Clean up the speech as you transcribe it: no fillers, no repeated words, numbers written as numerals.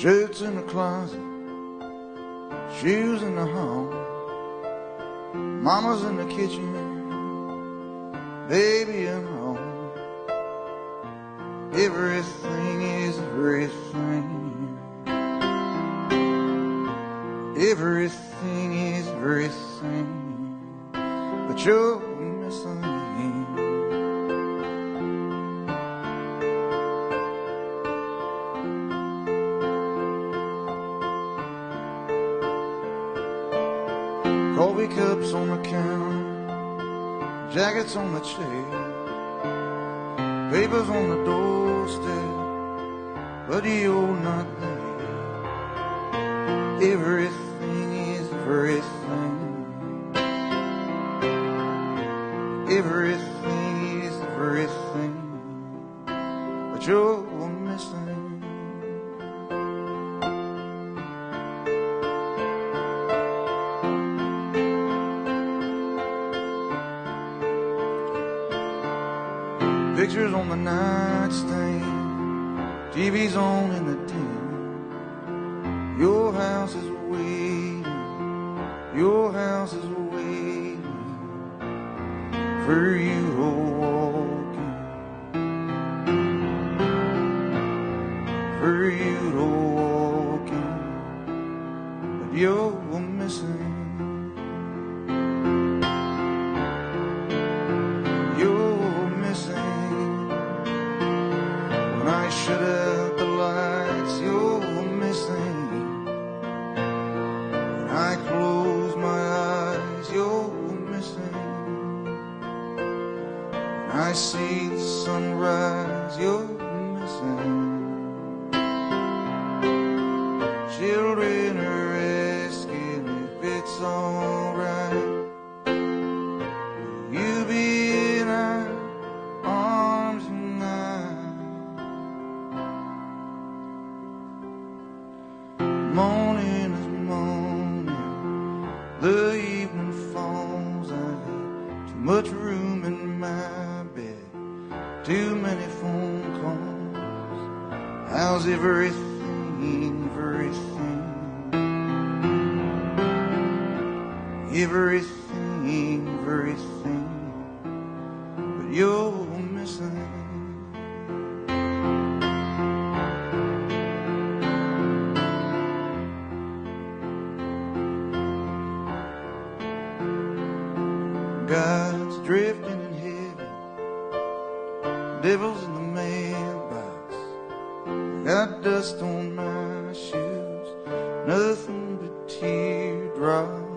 Shirts in the closet, shoes in the hall, mama's in the kitchen, baby and all. Everything is everything. Everything is everything, but you're missing. Coffee cups on the counter, jackets on the chair, papers on the doorstep, but you're not there. Everything is everything. Everything is everything, but you're missing. Pictures on the nightstand, TV's on in the den. Your house is waiting, your house is waiting for you to walk in, for you to walk in, but you're missing. Shut out the lights, you're missing. When I close my eyes, you're missing. When I see the sunrise, you're missing. Children are asking if it's alright. Will you be in our arms tonight? Morning is morning, the evening falls. I have too much room in my bed, too many phone calls. How's everything, everything? Everything, everything, but you're missing. God's drifting in heaven, devil's in the mailbox. I got dust on my shoes, nothing but teardrops.